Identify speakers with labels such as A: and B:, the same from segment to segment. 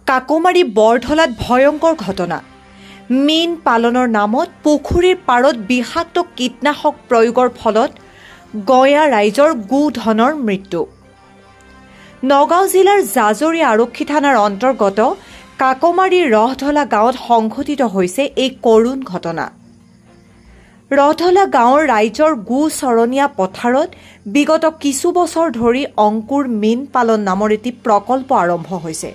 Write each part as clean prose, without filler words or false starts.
A: কাকমাৰী বৰধলাত ভয়ংকৰ ঘটনা। মীন পালনৰ নামত পুখুৰীৰ পাৰত বিষাক্ত কীটনাশক প্ৰয়োগৰ ফলত গঞা ৰাইজৰ গোধনৰ মৃত্যু। নগাঁও জিলাৰ জাজৰি আৰক্ষী থানাৰ অন্তৰ্গত কাকমাৰীৰ ৰহধলা গাঁৱত সংঘটিত হৈছে এই কৰুণ ঘটনা। ৰহধলা গাঁৱৰ ৰাইজৰ গোচৰণীয়া পথাৰত বিগত কিছু বছৰ ধৰি অংকুৰ মীন পালন নামৰ এটি প্ৰকল্প আৰম্ভ হৈছে।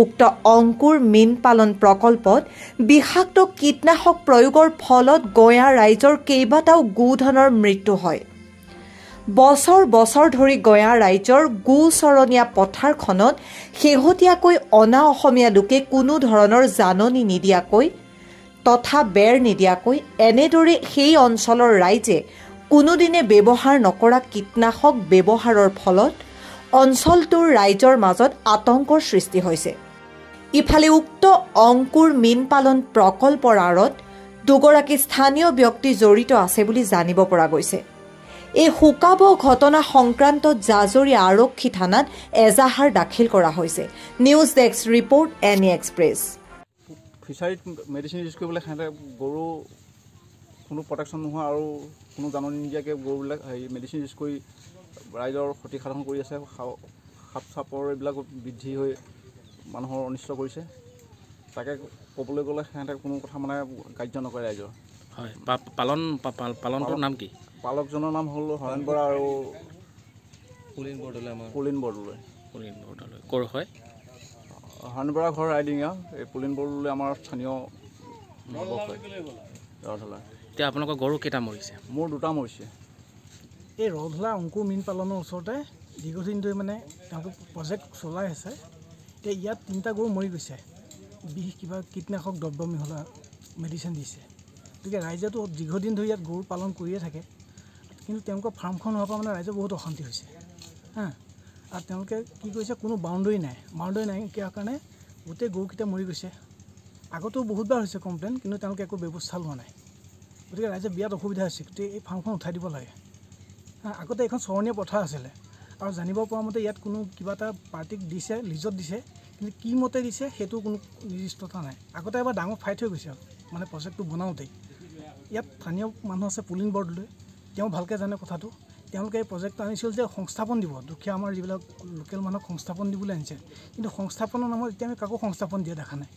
A: উক্ত অংকুৰ মীন পালন প্ৰকল্পত বিষাক্ত কীটনাশক প্ৰয়োগৰ ফলত গঞা ৰাইজৰ কেইবাটাও গোধনৰ মৃত্যু হয়। বছৰ বছৰ ধৰি গঞা ৰাইজৰ গোচৰণীয়া পথাৰখনত শেহতীয়াকৈ অনা অসমীয়া লোকে কোনো ধৰণৰ জাননী নিদিয়াকৈ তথা বেৰ নিদিয়াকৈ এনেদৰে সেই অঞ্চলৰ ৰাইজে কোনোদিনে ব্যৱহাৰ নকৰা কীটনাশক ব্যৱহাৰৰ ফলত অঞ্চলটোৰ ৰাইজৰ মাজত আতংকৰ সৃষ্টি হৈছে। ইফালে উক্ত অংকুৰ মীন পালন প্ৰকল্পৰ আঁৰত দুগৰাকী স্থানীয় ব্যক্তি জড়িত আছে বুলি জানিব পৰা গৈছে। এই শোকাব ঘটনা সংক্ৰান্তত জাজৰি আৰক্ষী থানাত এজাহাৰ দাখিল কৰা হৈছে। News desk report any express.
B: ফিচাৰীত মেডিচিন ইউজ কৰিবলৈ সিহঁতে গৰু কোনো প্ৰটেকশ্যন নোহোৱা আৰু কোনো জাননী নিদিয়াকৈ গৰুবিলাক মেডিচিন ইউজ কৰি ৰাইজৰ ক্ষতি সাধন কৰি আছে। সাপ চাপৰ এইবিলাক বৃদ্ধি হৈ মানুহৰ অনিষ্ট কৰিছে। তাকে ক'বলৈ গ'লে সিহঁতে কোনো কথা মানে কাৰ্য নকৰে ৰাইজৰ।
C: হয়, পালনটোৰ নাম কি?
B: পালকজনৰ নাম হ'ল হৰেণ বৰা আৰু পুলিন বৰদলৈ।
C: ক'ৰ হয়?
B: হৰেণ বৰা ঘৰ ৰাইডিঙা, এই পুলিন বৰদলৈ আমাৰ স্থানীয় যুৱক হয় ৰহধলা।
C: এতিয়া আপোনালোকৰ গৰু কেইটা মৰিছে?
B: মোৰ দুটা মৰিছে।
D: এই ৰহধলা অংকুৰ মীন পালনৰ ওচৰতে দীৰ্ঘদিন ধৰি মানে তেওঁলোকে প্ৰজেক্ট চলাই আছে। এতিয়া ইয়াত 3টা গৰু মৰি গৈছে। কিবা কীটনাশক দ্ৰব্য মিহলোৱা মেডিচিন দিছে। গতিকে ৰাইজেতো দীৰ্ঘদিন ধৰি ইয়াত গৰু পালন কৰিয়ে থাকে, কিন্তু তেওঁলোকৰ ফাৰ্মখন হোৱাৰ পৰা মানে ৰাইজৰ বহুত অশান্তি হৈছে। আৰু তেওঁলোকে কি কৰিছে, কোনো বাউণ্ডেৰী নাই কিয় কাৰণে গোটেই গৰুকেইটা মৰি গৈছে। আগতেও বহুতবাৰ হৈছে কমপ্লেইন, কিন্তু তেওঁলোকে একো ব্যৱস্থা লোৱা নাই। গতিকে ৰাইজে বিৰাট অসুবিধা হৈছে। গতিকে এই ফাৰ্মখন উঠাই দিব লাগে। আগতে এখন চৰণীয়া পথাৰ আছিলে, আৰু জানিব পৰা মতে ইয়াত কোনো কিবা এটা পাৰ্টিক দিছে, লিজত দিছে, কিন্তু কি মতে দিছে সেইটো কোনো নিৰ্দিষ্টতা নাই। আগতে এবাৰ ডাঙৰ ফাইট হৈ গৈছে মানে প্ৰজেক্টটো বনাওঁতেই। ইয়াত স্থানীয় মানুহ আছে পুলিন বৰদলৈ, তেওঁ ভালকৈ জানে কথাটো। তেওঁলোকে এই প্ৰজেক্টটো আনিছিল যে সংস্থাপন দিব, দুখীয়া আমাৰ যিবিলাক লোকেল মানুহক সংস্থাপন দিবলৈ আনিছে, কিন্তু সংস্থাপনৰ নামত এতিয়া আমি কাকো সংস্থাপন দিয়া দেখা নাই।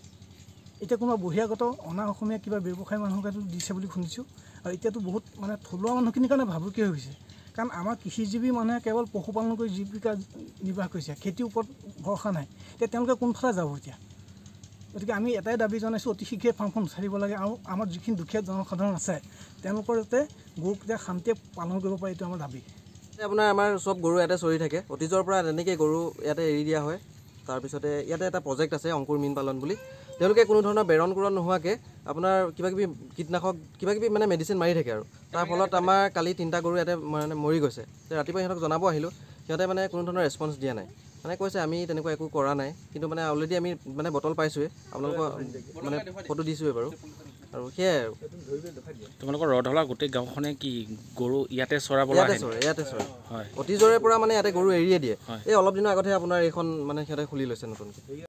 D: এতিয়া কোনোবা বহিৰাগত অনা অসমীয়া কিবা ব্যৱসায়ী মানুহকে দিছে বুলি শুনিছোঁ। আৰু এতিয়াতো বহুত মানে থলুৱা মানুহখিনিৰ কাৰণে ভাবুকি হৈ গৈছে, কাৰণ আমাৰ কৃষিজীৱী মানুহে কেৱল পশুপালন কৰি জীৱিকা নিৰ্বাহ কৰিছে, খেতিৰ ওপৰত ভৰসা নাই। এতিয়া তেওঁলোকে কোনফালে যাব এতিয়া? গতিকে আমি এটাই দাবী জনাইছোঁ, অতি শীঘ্ৰে ফাৰ্মখন উঠাই দিব লাগে। আৰু আমাৰ যিখিনি দুখীয়া জনসাধাৰণ আছে তেওঁলোকৰ যাতে গৰুকেইটা শান্তিয়ে পালন কৰিব পাৰে, এইটো আমাৰ দাবী।
E: আপোনাৰ আমাৰ চব গৰু ইয়াতে চৰি থাকে। অতীজৰ পৰা তেনেকৈ গৰু ইয়াতে এৰি দিয়া হয়। তাৰপিছতে ইয়াতে এটা প্ৰজেক্ট আছে অংকুৰ মীন পালন বুলি। তেওঁলোকে কোনো ধৰণৰ বেৰণ কোৰণ নোহোৱাকৈ আপোনাৰ কিবাকিবি কীটনাশক কিবাকিবি মানে মেডিচিন মাৰি থাকে। আৰু তাৰ ফলত আমাৰ কালি 3টা গৰু ইয়াতে মানে মৰি গৈছে। ৰাতিপুৱা সিহঁতক জনাব আহিলোঁ, সিহঁতে মানে কোনো ধৰণৰ ৰেছপন্স দিয়া নাই। মানে কৈছে আমি তেনেকুৱা একো কৰা নাই, কিন্তু মানে অলৰেডি আমি মানে বটল পাইছোঁৱে, আপোনালোকৰ মানে ফটো দিছোঁৱে বাৰু। আৰু সেয়াই আৰু
C: তোমালোকৰ ৰহধলা গোটেই গাঁওখনে কি গৰু ইয়াতে চৰাবলৈ
E: ইয়াতে চৰে।
C: হয়,
E: অতীজৰে পৰা মানে ইয়াতে গৰু এৰিয়ে দিয়ে। এই অলপ দিনৰ আগতহে আপোনাৰ এইখন মানে সিহঁতে খুলি লৈছে নতুনকৈ।